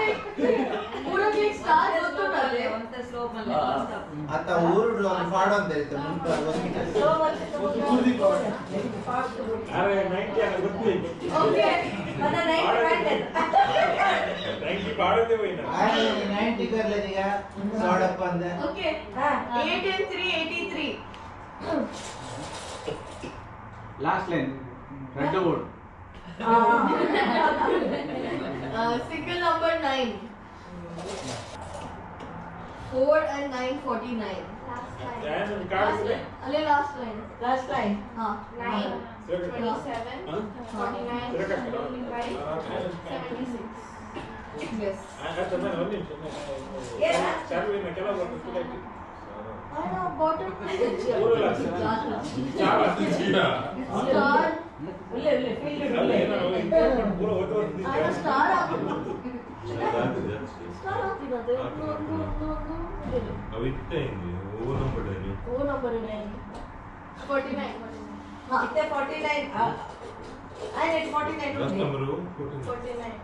G: ಮಾಡು ಅಂತ ಹೇಳ್ತಾರೆ
H: So much.
D: ಅರೆ 90 ಅಲ್ಲ ಗೊತ್ತಿಲ್ಲ.
H: Okay. ನನ್ನ 90
D: 90 ಬಾಡದೆ ಹೋಯ್ನ.
G: 90 ಕರ್ಲೇದೀಗ ಸಾಡಪ್ಪ ಅಂದೆ.
H: Okay. 83 83.
I: Last line. Red word.
H: Single number 9. 4 and 9 49.
D: ಯಾನ್ ಕಾರ್ಡ್ ಇದೆ.
H: ಅಲ್ಲೇ last line. Last line. 9
D: 27
H: 49 75 76. Yes.
D: ಆಯ್ತು ನಾನು ಒಂದು ನಿಮಿಷ. ಚಾರ್ವಿನ ಕೆಲವು ಗೊತ್ತಿಲ್ಲ.
H: bottom.
D: ಚಾವ.
H: Star. ಉಲ್ಲೆ ಫೀಲ್ಡ್ ಉಲ್ಲೆ.
D: ಪೂರ ಓದೋದು.
H: ಸ್ಟಾರ್ ಹಾಕಿದ್ದು. ಸ್ಟಾರ್ ಹಾಕಿದ್ದು.
C: ಅವಿತ್ತೆ ಓ ನಂಬರ್ ಇದೆ.
H: ಓ ನಂಬರ್ ಇದೆ. 49. ಹಾ ಇತ್ತೆ 49. ಆಯ್ತು 49
C: ಲಾಸ್ಟ್ ನಂಬರ್
H: 49.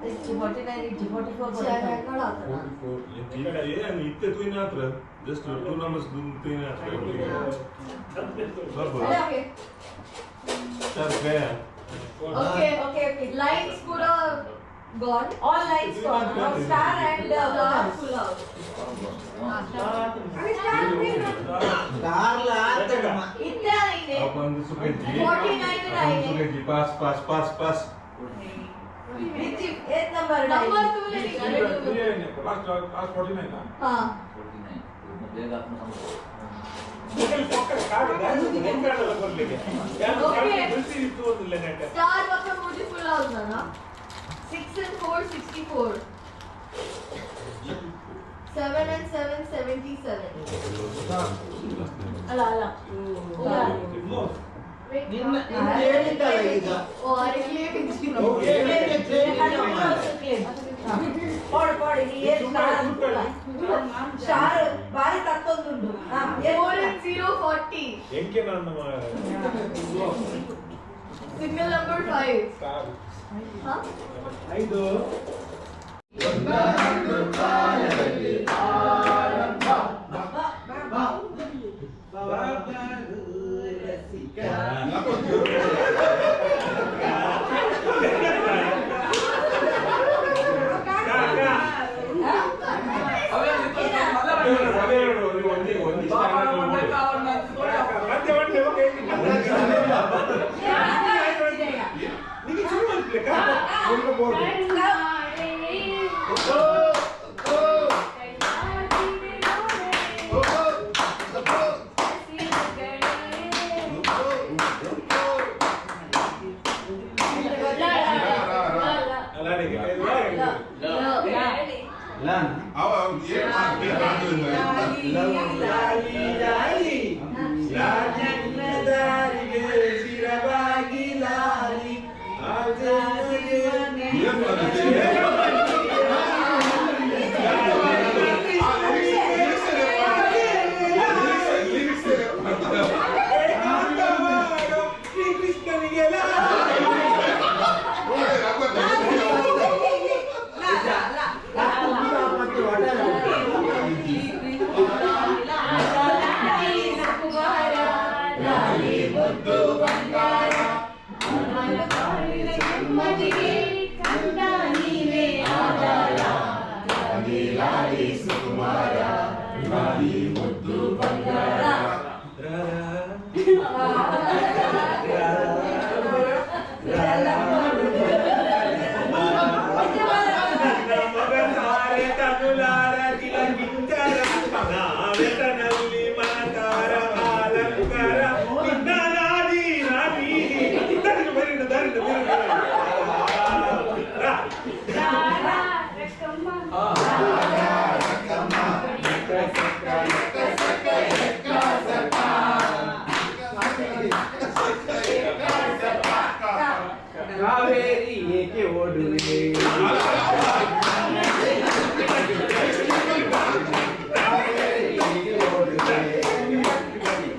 H: It's 49, it's 44, 44.
C: ಏನು ಇತ್ತೆ ತುಯಿನ ಹತ್ರ ಜಸ್ಟ್ 2 ನಂಬರ್ಸ್ ತುಯಿನ ಹತ್ರ
H: Okay. Lines pura gone. All lines gone. Now star and full out.
G: Karla
H: Itta ide.
C: ಒಂದು ಸುಖಜಿ
H: 49
C: ಒಂದು ಸುಖಜಿ pass
H: Which eighth number? Number 2 le
D: last 49
H: ha.
D: ನಿಕಲ್ ಫೋಕಸ್ ಕಾರ್ಡ್ ಡ್ಯಾನ್ಸ್ ನೆನ್ ಕಾರ್ಡ್ ಅಲ್ಲ ಬರ್ಲಿಕ್ಕೆ ಯಾರು ಕಾರ್ಡ್ ಬಿಲ್ಸಿ ಇತ್ತು ಒಂದಿಲ್ಲ net
H: Star paka mujhe full out na. 6 and 4 64. 7 and 7 77. Ala.
G: ನಿನ್ನ ಹೇಳಿದ್ದಲ್ಲ ಈಗ
H: Oh, are you claiming?
F: Podi ni star bari tattondundu
H: 4 and 0 40.
D: MK ನನ್ನ
H: Single number 5.
D: Star
H: Huh?
D: 5
C: ಅವ ಏನು
I: ಕಾವೇರಿ ಏಕೆ ಓಡುವೆ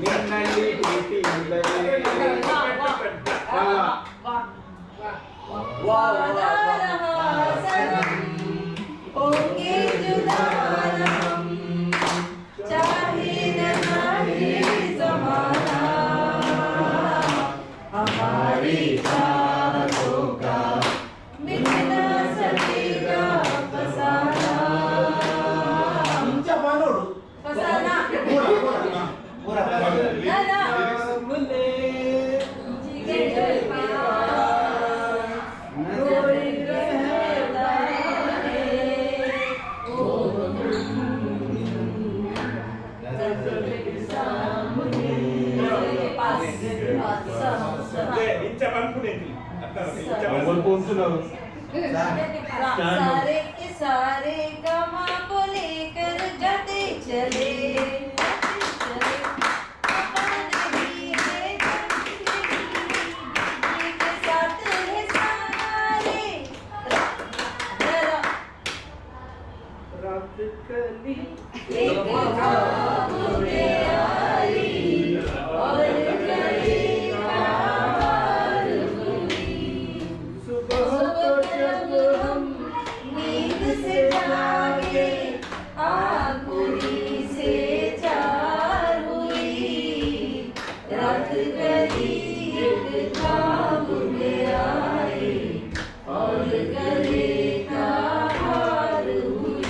I: ನಿನ್ನಲ್ಲಿ ಪ್ರೀತಿ ಇಲ್ಲವೇ
H: Okay, Judanam. सारे के सारे गमा को लेकर जाते चले के साथ है सारे रात कली एक ख्वाब में आई और गली पार हुई सुबह को जब हम नींद से जागे आँखों से चार हुई रात गली एक ख्वाब में आई और गले का हार हुई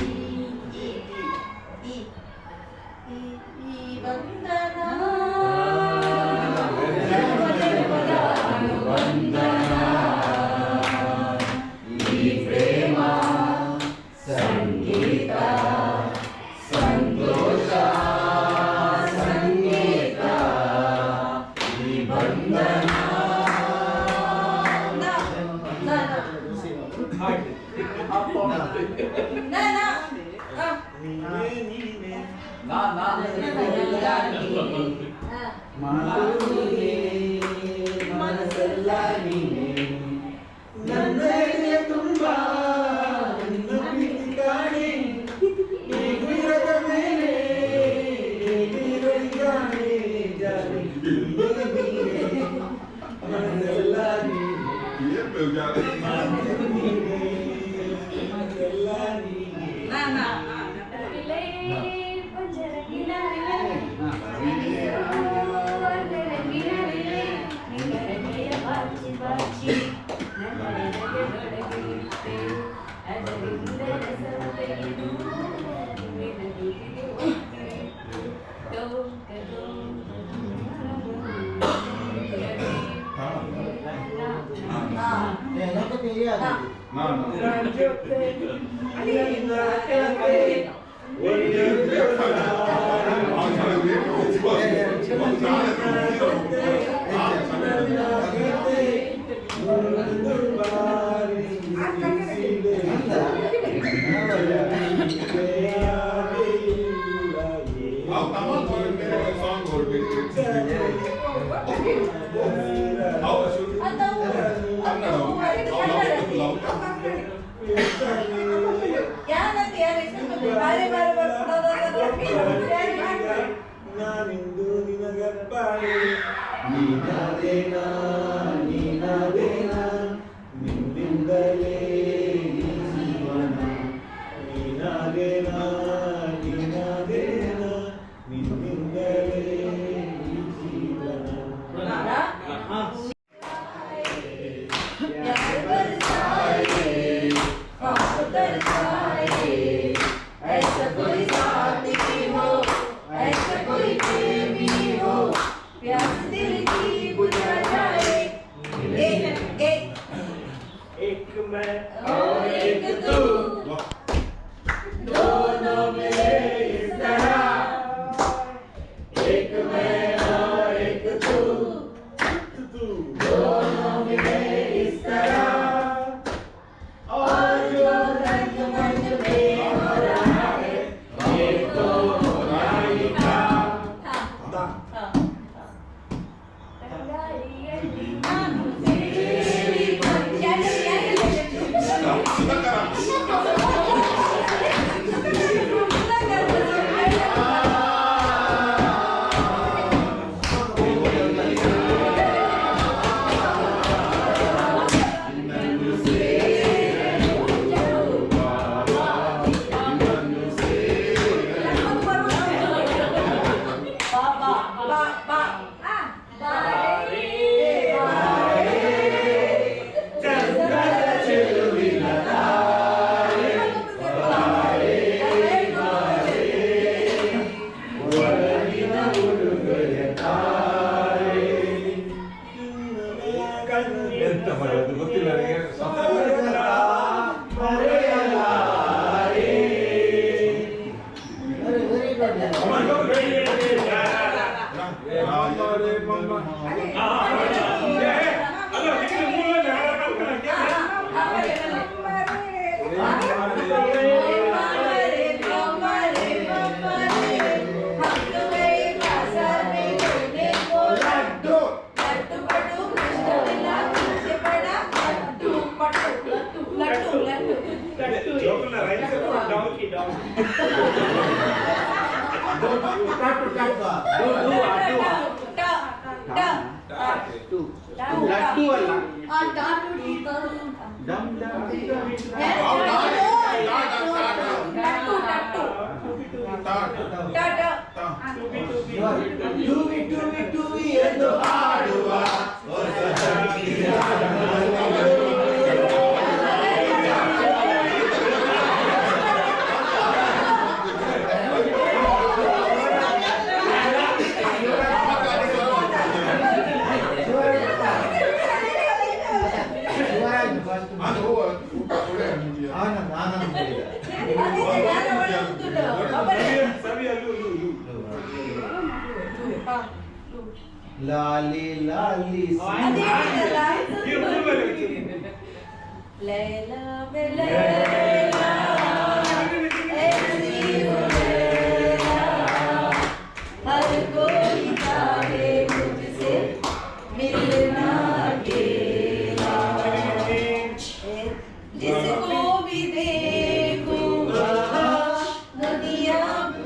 H: वंदना वंदना प्रेम संगीत संतोष संगीत वंदना ಮನಸ್ಸೆಲ್ಲ ನೀನೆ ನನ್ನೆದೆಯ ತುಂಬಾ ನಿನ್ನ ಪ್ರೀತಿ ಕಾಣೆ ನೀವಿರದ ಮೇಲೆ ನೀರೊಳಿಗಾಣೆ ಜಾರಿ ಮನಸ್ಸೆಲ್ಲ ನೀನೆ ಮನಸ್ಸೆಲ್ಲ ನಾನಿಂದು ನಿನಗಪ್ಪಾಳೆ ನೀನಾದೇನಾ ನೀನಾದೇನಾ ನಿನ್ನಿಂದಲೇ ಈ ಜೀವನ ನೀನಾದೇನಾ ನೀನಾದೇನಾ ನಿನ್ನಿಂದಲೇ ಈ ಜೀವನ ऐसा कोई साथी हो ऐसा कोई प्रेमी हो प्यास दिल की बुझा जाए
G: Lali lali.
H: Leila mein Leila, ऐसी हो Leila, हर कोई चाहे मुझसे मिलना अकेला, जिसको भी देखूंगा दुनिया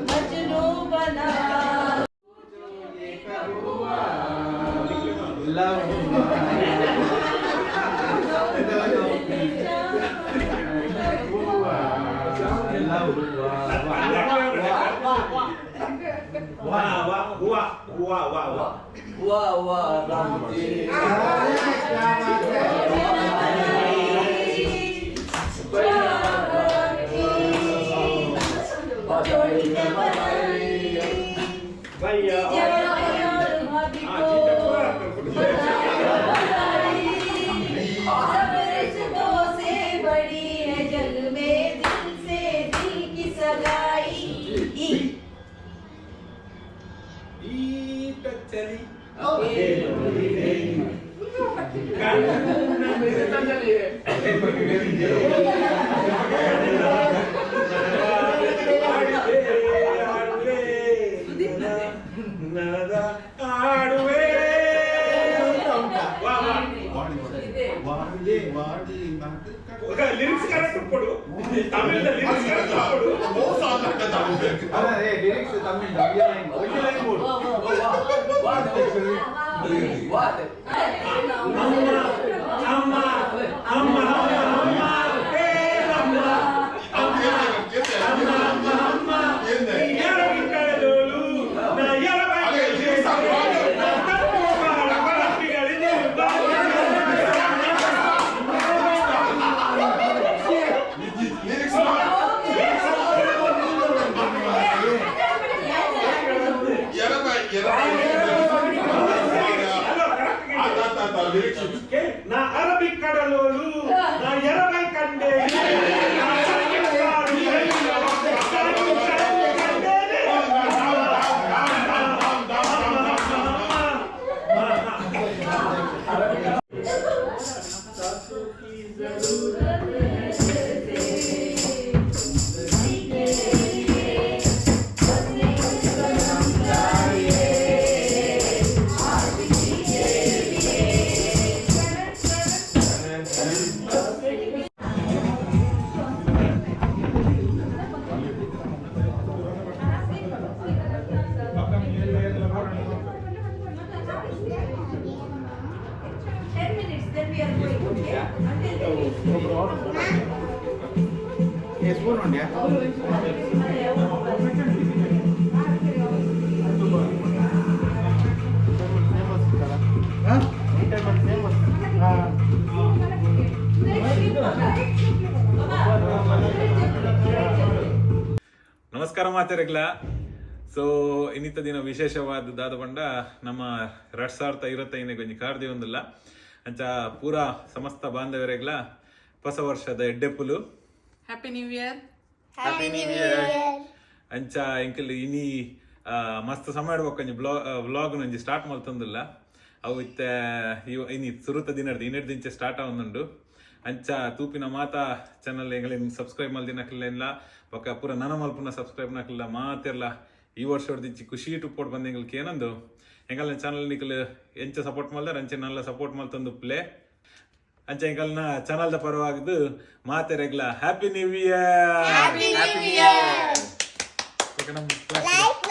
H: मजनू बना.
D: ಲಿರಿಕ್ಸ್ ಕರೆಕ್ಟ್ ಕೊಡು ತಮಿಳ್ ಲಿರಿಕ್ಸ್ ಕರೆಕ್ಟ್ ಕೊಡು ಓ ಸಾಂಗ್ ಅಂತ ತಮಿಳ್ ಅರೆ ಲಿರಿಕ್ಸ್ ತಮಿಳ್ ಒಂದು ಲೈನ್ ಕೊಡು ವಾಟ್ ಅಮ್ಮ ಅಮ್ಮ ಅಮ್ಮ ಏ ಅಮ್ಮ ಅಮ್ಮ ಅಮ್ಮ ಯಾರ ಕಳೆದೋಳು ನಾ ಯಾರ నా అరబిక్ కడలోలు నా ఎరవై కండే
I: ನಮಸ್ಕಾರ ಮಾತೆರೆಗ್ಲ. ಸೊ ಇನ್ನಿತ್ತ ದಿನ ವಿಶೇಷವಾದದಾದ ಪಂಡ ನಮ್ಮ 2025 ಗೊಂಜಿ ಕಾರ್ದಿ ಒಂದಿಲ್ಲ ಅಂಚ ಪೂರಾ ಸಮಸ್ತ ಬಾಂಧವರೆಗ್ಲ ಹೊಸ ವರ್ಷದ ಎಡ್ಡೆಪ್ಪುಲು
A: happy new year.
B: Happy new year.
I: ಅಂಚ ಎಂಕಲ್ ಇನಿ ಮಸ್ತ್ ಸಮಯ ಒಂಜಿ ವ್ಲಾಗ್ ನಂಜಿ ಸ್ಟಾರ್ಟ್ ಮಲ್ತೊಂದಿಲ್ಲ ಅವು ಇತ್ತೆ ಇನಿ ಸುರುತ ದಿನದ ಇನ್ನೆಡ್ದಿಂಚೆ ಸ್ಟಾರ್ಟ್ ಆವೊಂದುಂಡು. ಅಂಚ ತೂಪಿನ ಮಾತಾ ಚಾನಲ್ ಎಂಗಳಿನ ಸಬ್ಸ್ಕ್ರೈಬ್ ಮಲ್ದಿನಕ್ಲಿಲ್ಲ ಬೊಕ್ಕ ಪೂರ ನನ ಮಲ್ಪುನ ಸಬ್ಸ್ಕ್ರೈಬ್ ನಕ್ಲಿಲ್ಲ ಮಾತೆರ್ಲ ಈ ವರ್ಷ ಹೊಡೆದಿಚ್ಚಿ ಖುಷಿ ಟುಪ್ಪೋಡ್ ಬಂದ ಎಂಗಲ್కి ಏನಂದು ಎಂಗಲ್ನ ಚಾನಲ್ ನಿಕಲ್ ಎಂಚ ಸಪೋರ್ಟ್ ಮಲ್ದಾರ ಅಂಚೆ ನಲ್ಲ ಸಪೋರ್ಟ್ ಮಲ್ತಂದು ಪ್ಲೇ ಅಂಚೆ ಎಂಗಲ್ನ ಚಾನಲ್ದ ಪರವಾಗಿದ್ದು ಮಾತೆರೆಗ್ಲ ಹ್ಯಾಪಿ ನ್ಯೂ ಇಯರ್.
B: ಲೈಕ್